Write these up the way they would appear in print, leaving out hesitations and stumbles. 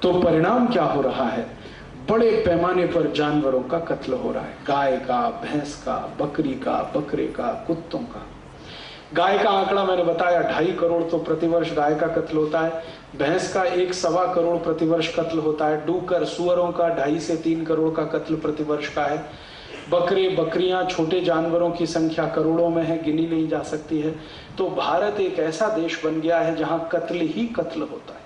तो परिणाम क्या हो रहा है? बड़े पैमाने पर जानवरों का कत्ल हो रहा है, गाय का, भैंस का, बकरी का, बकरे का, कुत्तों का। गाय का आंकड़ा मैंने बताया 2.5 करोड़ तो प्रतिवर्ष गाय का कत्ल होता है। भैंस का 1.25 करोड़ प्रतिवर्ष कत्ल होता है। डूकर सुअरों का 2.5 से 3 करोड़ का कत्ल प्रतिवर्ष का है। बकरे बकरियां छोटे जानवरों की संख्या करोड़ों में है, गिनी नहीं जा सकती है। तो भारत एक ऐसा देश बन गया है जहां कत्ल ही कत्ल होता है।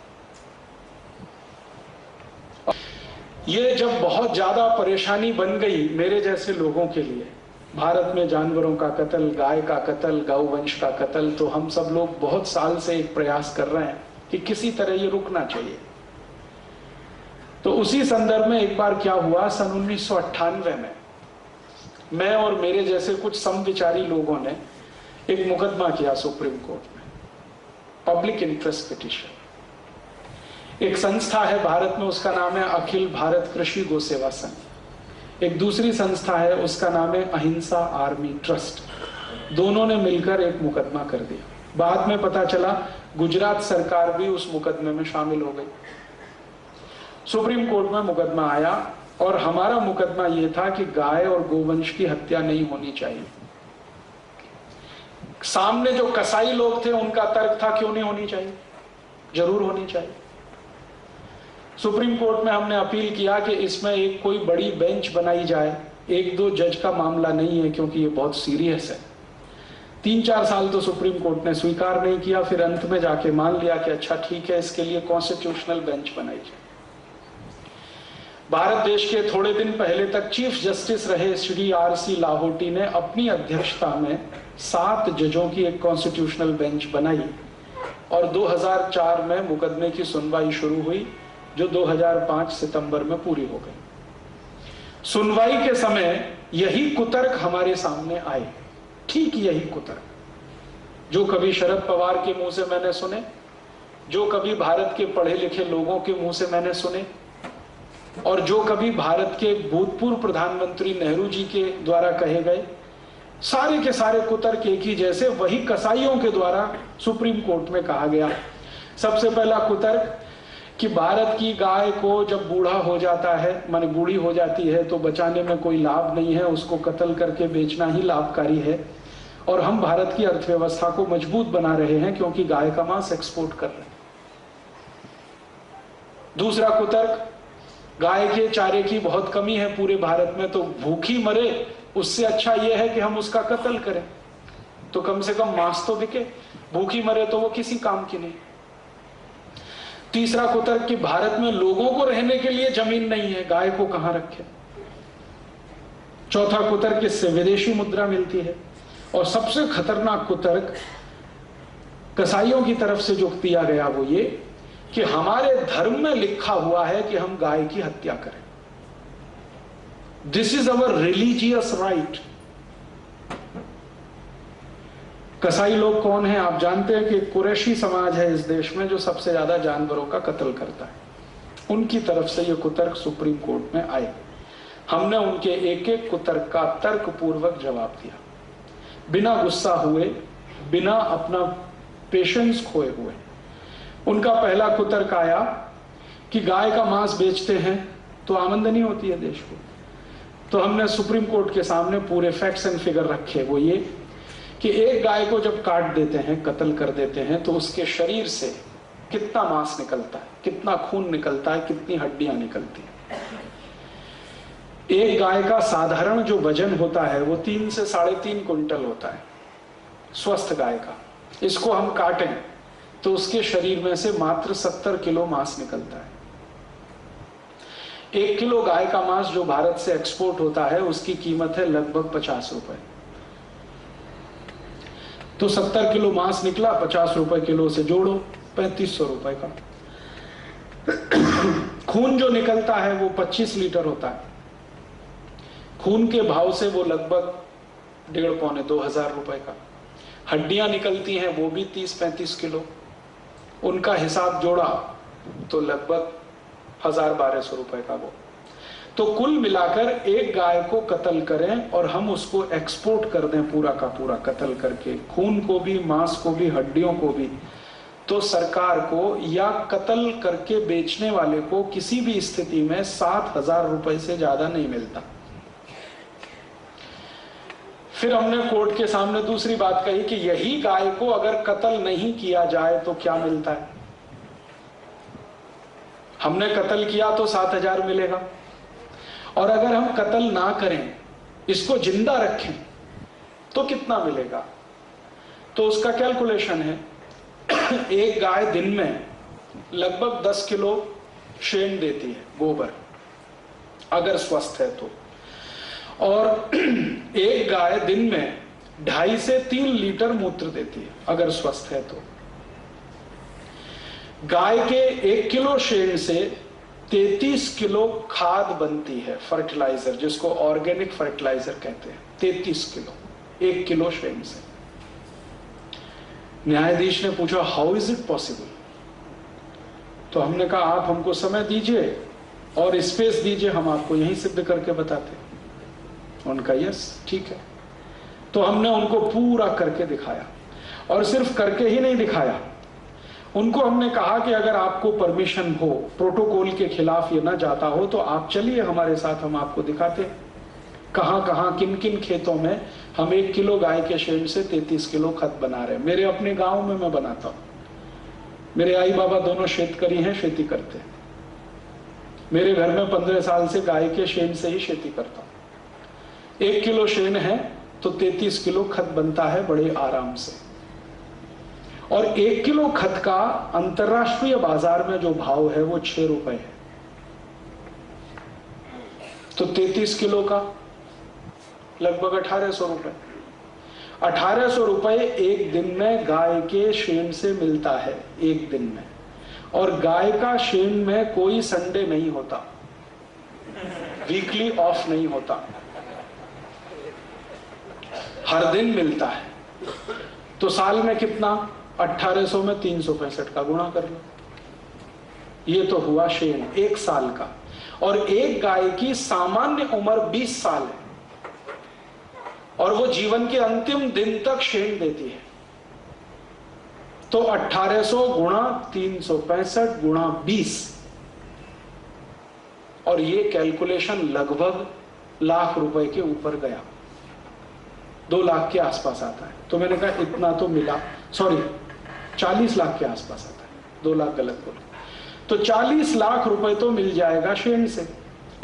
ये जब बहुत ज्यादा परेशानी बन गई मेरे जैसे लोगों के लिए, भारत में जानवरों का कत्ल, गाय का कत्ल, गौवंश का कत्ल, तो हम सब लोग बहुत साल से एक प्रयास कर रहे हैं कि किसी तरह ये रुकना चाहिए। तो उसी संदर्भ में एक बार क्या हुआ, सन 1998 में मैं और मेरे जैसे कुछ समविचारी लोगों ने एक मुकदमा किया सुप्रीम कोर्ट में, पब्लिक इंटरेस्ट पिटीशन। एक संस्था है भारत में, उसका नाम है अखिल भारत कृषि गो सेवा संघ। एक दूसरी संस्था है, उसका नाम है अहिंसा आर्मी ट्रस्ट। दोनों ने मिलकर एक मुकदमा कर दिया। बाद में पता चला गुजरात सरकार भी उस मुकदमे में शामिल हो गई। सुप्रीम कोर्ट में मुकदमा आया और हमारा मुकदमा यह था कि गाय और गोवंश की हत्या नहीं होनी चाहिए। सामने जो कसाई लोग थे उनका तर्क था क्यों नहीं होनी चाहिए, जरूर होनी चाहिए। सुप्रीम कोर्ट में हमने अपील किया कि इसमें एक कोई बड़ी बेंच बनाई जाए। 1-2 जज का मामला नहीं है क्योंकि ये बहुत सीरियस है। 3-4 साल तो सुप्रीम कोर्ट ने स्वीकार नहीं किया, फिर अंत में जाके मान लिया कि अच्छा ठीक है, इसके लिए कॉन्स्टिट्यूशनल बेंच बनाई जाए। भारत देश के थोड़े दिन पहले तक चीफ जस्टिस रहे श्री RC लाहोटी ने अपनी अध्यक्षता में 7 जजों की एक कॉन्स्टिट्यूशनल बेंच बनाई और 2004 में मुकदमे की सुनवाई शुरू हुई, जो 2005 सितंबर में पूरी हो गई। सुनवाई के समय यही कुतर्क हमारे सामने आए, ठीक यही कुतर्क जो कभी शरद पवार के मुंह से मैंने सुने, जो कभी भारत के पढ़े लिखे लोगों के मुंह से मैंने सुने, और जो कभी भारत के भूतपूर्व प्रधानमंत्री नेहरू जी के द्वारा कहे गए। सारे के सारे कुतर्क एक ही जैसे वही कसाईयों के द्वारा सुप्रीम कोर्ट में कहा गया। सबसे पहला कुतर्क कि भारत की गाय को जब बूढ़ा हो जाता है, माने बूढ़ी हो जाती है, तो बचाने में कोई लाभ नहीं है, उसको कत्ल करके बेचना ही लाभकारी है और हम भारत की अर्थव्यवस्था को मजबूत बना रहे हैं क्योंकि गाय का मांस एक्सपोर्ट कर रहे हैं। दूसरा कुतर्क, गाय के चारे की बहुत कमी है पूरे भारत में, तो भूखी मरे उससे अच्छा यह है कि हम उसका कत्ल करें, तो कम से कम मांस तो बिके, भूखी मरे तो वो किसी काम की नहीं। तीसरा कुतर्क कि भारत में लोगों को रहने के लिए जमीन नहीं है, गाय को कहां रखे। चौथा कुतर्क, इससे विदेशी मुद्रा मिलती है। और सबसे खतरनाक कुतर्क कसाईयों की तरफ से जो दिया गया वो ये कि हमारे धर्म में लिखा हुआ है कि हम गाय की हत्या करें। This is our religious right. कसाई लोग कौन हैं आप जानते हैं कि कुरैशी समाज है इस देश में जो सबसे ज्यादा जानवरों का कत्ल करता है। उनकी तरफ से ये कुतर्क सुप्रीम कोर्ट में आए। हमने उनके एक एक कुतर्क का तर्कपूर्वक जवाब दिया, बिना गुस्सा हुए, बिना अपना पेशेंस खोए हुए। उनका पहला कुतर्क आया कि गाय का मांस बेचते हैं तो आमदनी होती है देश को। तो हमने सुप्रीम कोर्ट के सामने पूरे फैक्ट्स एंड फिगर रखे, वो ये कि एक गाय को जब काट देते हैं, कत्ल कर देते हैं, तो उसके शरीर से कितना मांस निकलता है, कितना खून निकलता है, कितनी हड्डियां निकलती हैं। एक गाय का साधारण जो वजन होता है वो 3 से 3.5 कुंटल होता है, स्वस्थ गाय का। इसको हम काटें तो उसके शरीर में से मात्र 70 किलो मांस निकलता है। 1 किलो गाय का मांस जो भारत से एक्सपोर्ट होता है उसकी कीमत है लगभग 50 रुपए। तो 70 किलो मांस निकला, 50 रुपए किलो से जोड़ो, 3500 रुपए का। खून जो निकलता है वो 25 लीटर होता है। खून के भाव से वो लगभग 1,500-2 हजार रुपए का। हड्डियां निकलती हैं वो भी 30-35 किलो। उनका हिसाब जोड़ा तो लगभग 1000-1200 रुपए का वो। तो कुल मिलाकर एक गाय को कत्ल करें और हम उसको एक्सपोर्ट कर दें पूरा का पूरा कत्ल करके, खून को भी, मांस को भी, हड्डियों को भी, तो सरकार को या कत्ल करके बेचने वाले को किसी भी स्थिति में 7,000 रुपए से ज्यादा नहीं मिलता। फिर हमने कोर्ट के सामने दूसरी बात कही कि यही गाय को अगर कत्ल नहीं किया जाए तो क्या मिलता है। हमने कत्ल किया तो 7,000 मिलेगा, और अगर हम कत्ल ना करें, इसको जिंदा रखें, तो कितना मिलेगा। तो उसका कैलकुलेशन है, एक गाय दिन में लगभग 10 किलो शेण देती है, गोबर, अगर स्वस्थ है तो, और एक गाय दिन में 2.5 से 3 लीटर मूत्र देती है, अगर स्वस्थ है तो। गाय के 1 किलो शेण से 33 किलो खाद बनती है, फर्टिलाइजर, जिसको ऑर्गेनिक फर्टिलाइजर कहते हैं। 33 किलो 1 किलो शेण से। न्यायाधीश ने पूछा, हाउ इज इट पॉसिबल। तो हमने कहा, आप हमको समय दीजिए और स्पेस दीजिए, हम आपको यहीं सिद्ध करके बताते हैं। उनका यस, ठीक है। तो हमने उनको पूरा करके दिखाया, और सिर्फ करके ही नहीं दिखाया, उनको हमने कहा कि अगर आपको परमिशन हो, प्रोटोकॉल के खिलाफ ये ना जाता हो, तो आप चलिए हमारे साथ, हम आपको दिखाते हैं कहां कहां किन किन खेतों में हम 1 किलो गाय के शेण से 33 किलो खत बना रहे हैं। मेरे अपने गांव में मैं बनाता हूं, मेरे आई बाबा दोनों शेतकरी हैं, खेती करते हैं। मेरे घर में 15 साल से गाय के शेण से ही खेती करता हूं। 1 किलो शेण है तो 33 किलो खत बनता है बड़े आराम से। और 1 किलो खत का अंतरराष्ट्रीय बाजार में जो भाव है वो 6 रुपए है। तो 33 किलो का लगभग 1800 रुपए। 1800 रुपए एक दिन में गाय के शेण से मिलता है, एक दिन में। और गाय का शेण में कोई संडे नहीं होता, वीकली ऑफ नहीं होता, हर दिन मिलता है। तो साल में कितना, 1800 में 365 का गुणा कर लो। ये तो हुआ शेण 1 साल का। और एक गाय की सामान्य उम्र 20 साल है, और वो जीवन के अंतिम दिन तक शेण देती है। तो 1800 गुणा 365 गुणा 20, और ये कैलकुलेशन लगभग लाख रुपए के ऊपर गया, 2 लाख के आसपास आता है। तो मैंने कहा इतना तो मिला, सॉरी 40 लाख के आसपास आता है, 2 लाख गलत बोला। तो 40 लाख रुपए तो मिल जाएगा शेण से।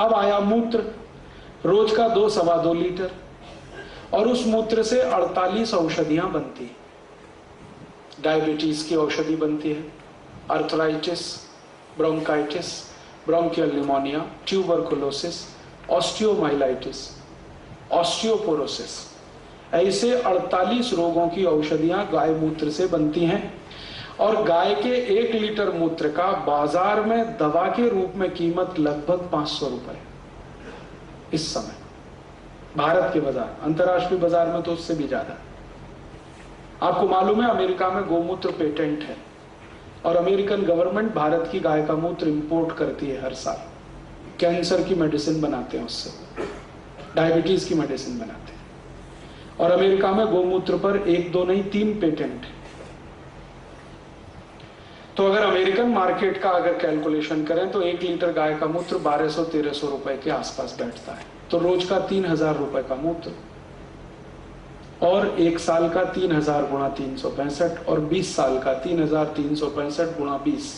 अब आया मूत्र, रोज का 2-2.25 लीटर, और उस मूत्र से 48 औषधियां बनती है। डायबिटीज की औषधि बनती है, arthritis, bronchitis, bronchial pneumonia, tuberculosis, osteomyelitis, osteoporosis, ऐसे 48 रोगों की औषधियां गाय मूत्र से बनती हैं। और गाय के 1 लीटर मूत्र का बाजार में दवा के रूप में कीमत लगभग 500 रुपए इस समय, भारत के बाजार। अंतर्राष्ट्रीय बाजार में तो उससे भी ज्यादा। आपको मालूम है अमेरिका में गोमूत्र पेटेंट है, और अमेरिकन गवर्नमेंट भारत की गाय का मूत्र इंपोर्ट करती है हर साल। कैंसर की मेडिसिन बनाते हैं उससे, डायबिटीज की मेडिसिन बनाते हैं। और अमेरिका में गोमूत्र पर 1-2 नहीं 3 पेटेंट है। तो अगर अमेरिकन मार्केट का अगर कैलकुलेशन करें तो 1 लीटर गाय का मूत्र 1200-1300 रुपए के आसपास बैठता है। तो रोज का 3000 रुपए का मूत्र, और 1 साल का 3000 गुणा 365, और 20 साल का 3365 गुणा 20,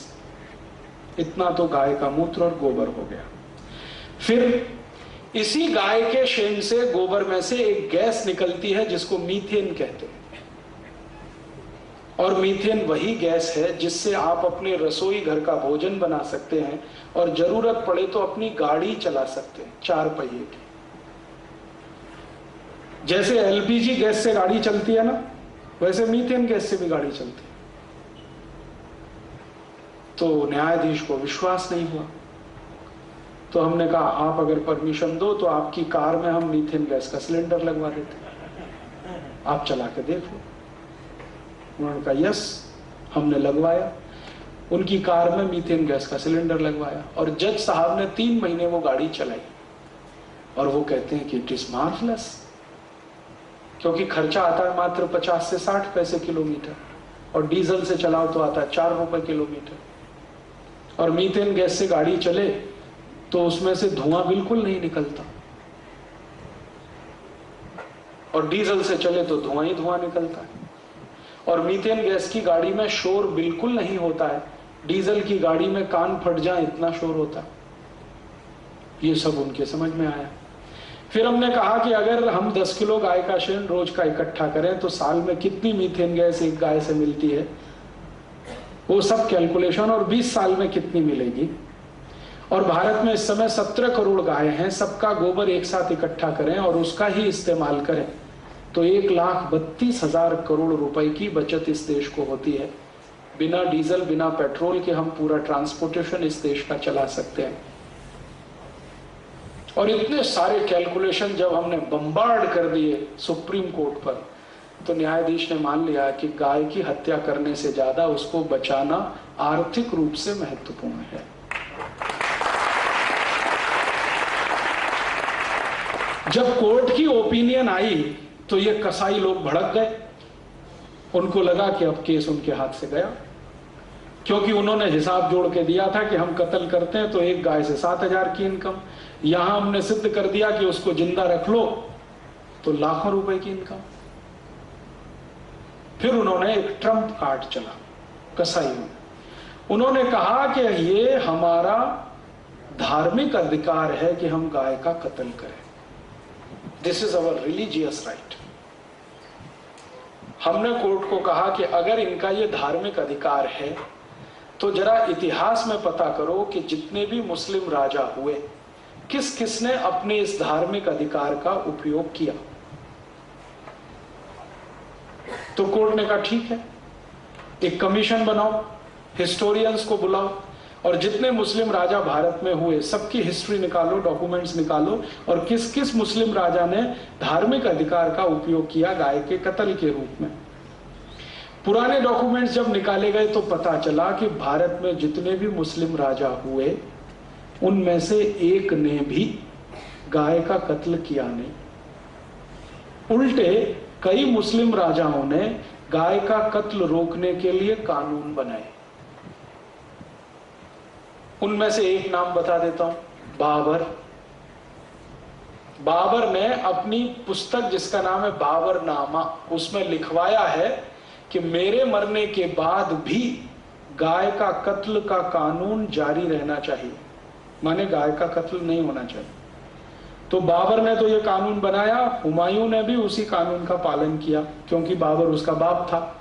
इतना तो गाय का मूत्र और गोबर हो गया। फिर इसी गाय के शेण से, गोबर में से एक गैस निकलती है जिसको मीथेन कहते हैं। और मीथेन वही गैस है जिससे आप अपने रसोई घर का भोजन बना सकते हैं, और जरूरत पड़े तो अपनी गाड़ी चला सकते हैं, 4 पहिए की। जैसे एलपीजी गैस से गाड़ी चलती है ना, वैसे मीथेन गैस से भी गाड़ी चलती है। तो न्यायाधीश को विश्वास नहीं हुआ। तो हमने कहा आप अगर परमिशन दो तो आपकी कार में हम मीथेन गैस का सिलेंडर लगवा देते, आप चला के देख लो। उन्होंने कहा यस, हमने लगवाया। उनकी कार में मीथेन गैस का सिलेंडर लगवाया, और जज साहब ने 3 महीने वो गाड़ी चलाई, और वो कहते हैं कि इट इज मार्वलस, क्योंकि खर्चा आता है मात्र 50 से 60 पैसे किलोमीटर, और डीजल से चलाओ तो आता है 4 रुपए किलोमीटर। और मीथेन गैस से गाड़ी चले तो उसमें से धुआं बिल्कुल नहीं निकलता, और डीजल से चले तो धुआं ही धुआं निकलता है। और मीथेन गैस की गाड़ी में शोर बिल्कुल नहीं होता है, डीजल की गाड़ी में कान फट जाए इतना शोर होता है। ये सब उनके समझ में आया। फिर हमने कहा कि अगर हम 10 किलो गाय का शेण रोज का इकट्ठा करें तो साल में कितनी मीथेन गैस एक गाय से मिलती है, वो सब कैलकुलेशन, और 20 साल में कितनी मिलेगी। और भारत में इस समय 17 करोड़ गाय हैं, सबका गोबर एक साथ इकट्ठा करें और उसका ही इस्तेमाल करें तो 1,32,000 करोड़ रुपए की बचत इस देश को होती है। बिना डीजल बिना पेट्रोल के हम पूरा ट्रांसपोर्टेशन इस देश का चला सकते हैं। और इतने सारे कैलकुलेशन जब हमने बम्बार्ड कर दिए सुप्रीम कोर्ट पर, तो न्यायाधीश ने मान लिया कि गाय की हत्या करने से ज्यादा उसको बचाना आर्थिक रूप से महत्वपूर्ण है। जब कोर्ट की ओपिनियन आई तो ये कसाई लोग भड़क गए, उनको लगा कि अब केस उनके हाथ से गया, क्योंकि उन्होंने हिसाब जोड़ के दिया था कि हम कत्ल करते हैं तो एक गाय से 7,000 की इनकम, यहां हमने सिद्ध कर दिया कि उसको जिंदा रख लो तो लाखों रुपए की इनकम। फिर उन्होंने एक ट्रम्प कार्ड चला कसाई में, उन्होंने कहा कि ये हमारा धार्मिक अधिकार है कि हम गाय का कत्ल करें, this is our religious right. हमने कोर्ट को कहा कि अगर इनका ये धार्मिक अधिकार है तो जरा इतिहास में पता करो कि जितने भी मुस्लिम राजा हुए किस किसने अपने इस धार्मिक अधिकार का उपयोग किया। तो कोर्ट ने कहा ठीक है, एक कमीशन बनाओ, हिस्टोरियंस को बुलाओ और जितने मुस्लिम राजा भारत में हुए सबकी हिस्ट्री निकालो, डॉक्यूमेंट्स निकालो और किस किस मुस्लिम राजा ने धार्मिक अधिकार का उपयोग किया गाय के कत्ल के रूप में। पुराने डॉक्यूमेंट्स जब निकाले गए तो पता चला कि भारत में जितने भी मुस्लिम राजा हुए उनमें से एक ने भी गाय का कत्ल किया नहीं। उल्टे कई मुस्लिम राजाओं ने गाय का कत्ल रोकने के लिए कानून बनाए। उनमें से एक नाम बता देता हूं, बाबर। बाबर ने अपनी पुस्तक जिसका नाम है बाबरनामा, उसमें लिखवाया है कि मेरे मरने के बाद भी गाय का कत्ल का कानून जारी रहना चाहिए, माने गाय का कत्ल नहीं होना चाहिए। तो बाबर ने तो ये कानून बनाया, हुमायूं ने भी उसी कानून का पालन किया क्योंकि बाबर उसका बाप था,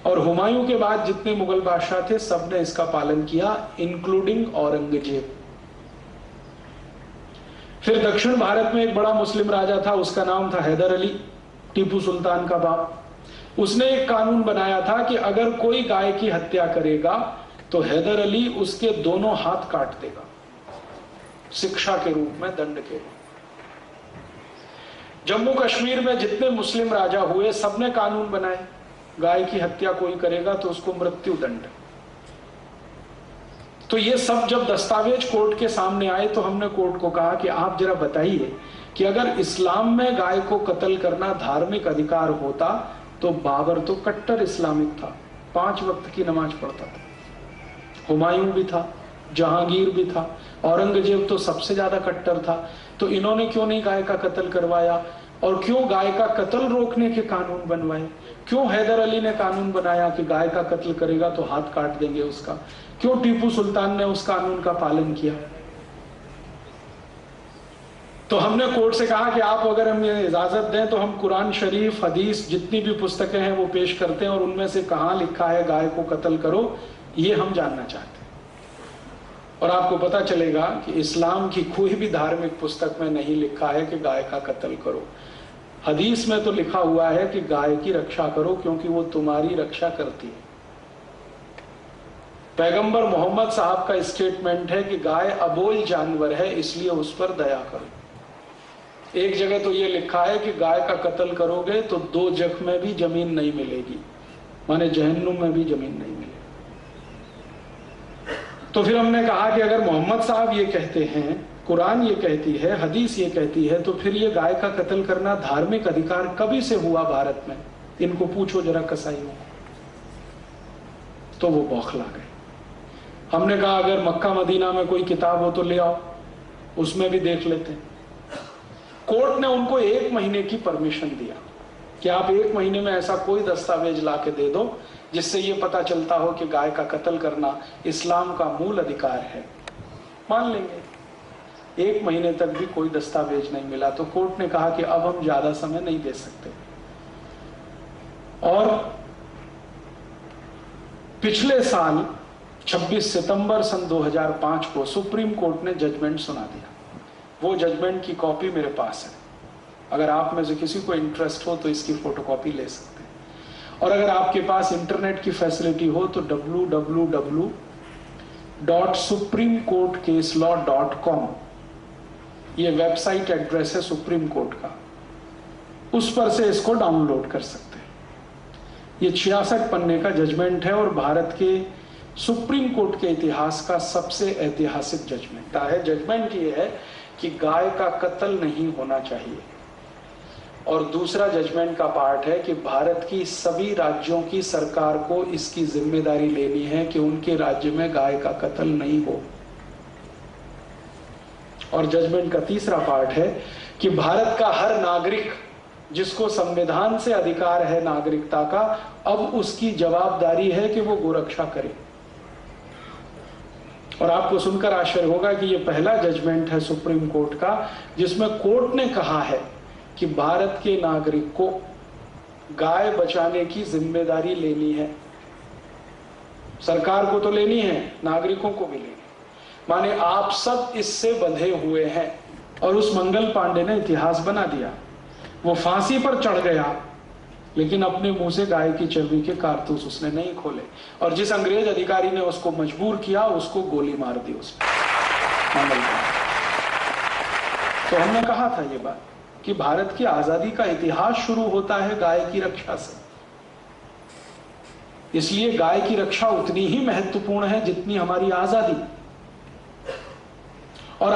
और हुमायूं के बाद जितने मुगल बादशाह थे सबने इसका पालन किया, इंक्लूडिंग औरंगजेब। फिर दक्षिण भारत में एक बड़ा मुस्लिम राजा था, उसका नाम था हैदर अली, टीपू सुल्तान का बाप। उसने एक कानून बनाया था कि अगर कोई गाय की हत्या करेगा तो हैदर अली उसके दोनों हाथ काट देगा, शिक्षा के रूप में, दंड के रूप में। जम्मू कश्मीर में जितने मुस्लिम राजा हुए सबने कानून बनाए, गाय की हत्या कोई करेगा तो उसको मृत्यु दंड। तो ये सब जब दस्तावेज कोर्ट के सामने आए तो हमने कोर्ट को कहा कि आप जरा बताइए कि अगर इस्लाम में गाय को कत्ल करना धार्मिक अधिकार होता तो बाबर तो कट्टर इस्लामिक था, 5 वक्त की नमाज पढ़ता था, हुमायूं भी था, जहांगीर भी था, औरंगजेब तो सबसे ज्यादा कट्टर था। तो इन्होंने क्यों नहीं गाय का कत्ल करवाया, और क्यों गाय का कत्ल रोकने के कानून बनवाए? क्यों हैदर अली ने कानून बनाया कि गाय का कत्ल करेगा तो हाथ काट देंगे उसका? क्यों टीपू सुल्तान ने उस कानून का पालन किया? तो हमने कोर्ट से कहा कि आप अगर हमें इजाजत दें तो हम कुरान शरीफ, हदीस, जितनी भी पुस्तकें हैं वो पेश करते हैं और उनमें से कहां लिखा है गाय को कत्ल करो, ये हम जानना चाहते हैं। और आपको पता चलेगा कि इस्लाम की कोई भी धार्मिक पुस्तक में नहीं लिखा है कि गाय का कत्ल करो। हदीस में तो लिखा हुआ है कि गाय की रक्षा करो क्योंकि वो तुम्हारी रक्षा करती है। पैगंबर मोहम्मद साहब का स्टेटमेंट है कि गाय अबोल जानवर है इसलिए उस पर दया करो। एक जगह तो ये लिखा है कि गाय का कत्ल करोगे तो 2 जख में भी जमीन नहीं मिलेगी, माने जहन्नुम में भी जमीन नहीं मिलेगी। तो फिर हमने कहा कि अगर मोहम्मद साहब ये कहते हैं, कुरान ये कहती है, हदीस ये कहती है, तो फिर ये गाय का कत्ल करना धार्मिक अधिकार कभी से हुआ भारत में? इनको पूछो जरा कसाईयों को। तो वो बौखला गए। हमने कहा अगर मक्का मदीना में कोई किताब हो तो ले आओ, उसमें भी देख लेते। कोर्ट ने उनको 1 महीने की परमिशन दिया कि आप 1 महीने में ऐसा कोई दस्तावेज ला के दे दो जिससे ये पता चलता हो कि गाय का कत्ल करना इस्लाम का मूल अधिकार है। मान लेंगे। 1 महीने तक भी कोई दस्तावेज नहीं मिला तो कोर्ट ने कहा कि अब हम ज्यादा समय नहीं दे सकते, और पिछले साल 26 सितंबर सन 2005 को सुप्रीम कोर्ट ने जजमेंट सुना दिया। वो जजमेंट की कॉपी मेरे पास है, अगर आप में से किसी को इंटरेस्ट हो तो इसकी फोटोकॉपी ले सकते हैं। और अगर आपके पास इंटरनेट की फैसिलिटी हो तो www.supremecourtcaselaw.com ये वेबसाइट एड्रेस है सुप्रीम कोर्ट का, उस पर से इसको डाउनलोड कर सकते हैं। ये 66 पन्ने का जजमेंट है और भारत के सुप्रीम कोर्ट के इतिहास का सबसे ऐतिहासिक जजमेंट है। जजमेंट ये है कि गाय का कत्ल नहीं होना चाहिए, और दूसरा जजमेंट का पार्ट है कि भारत की सभी राज्यों की सरकार को इसकी जिम्मेदारी लेनी है कि उनके राज्य में गाय का कत्ल नहीं हो। और जजमेंट का तीसरा पार्ट है कि भारत का हर नागरिक जिसको संविधान से अधिकार है नागरिकता का, अब उसकी जवाबदारी है कि वो गोरक्षा करे। और आपको सुनकर आश्चर्य होगा कि ये पहला जजमेंट है सुप्रीम कोर्ट का जिसमें कोर्ट ने कहा है कि भारत के नागरिक को गाय बचाने की जिम्मेदारी लेनी है। सरकार को तो लेनी है, नागरिकों को भी लेनी है। माने आप सब इससे बंधे हुए हैं। और उस मंगल पांडे ने इतिहास बना दिया। वो फांसी पर चढ़ गया लेकिन अपने मुंह से गाय की चर्बी के कारतूस उसने नहीं खोले, और जिस अंग्रेज अधिकारी ने उसको मजबूर किया उसको गोली मार दी उसने, मंगल पांडे। तो हमने कहा था ये बात कि भारत की आजादी का इतिहास शुरू होता है गाय की रक्षा से। इसलिए गाय की रक्षा उतनी ही महत्वपूर्ण है जितनी हमारी आजादी। और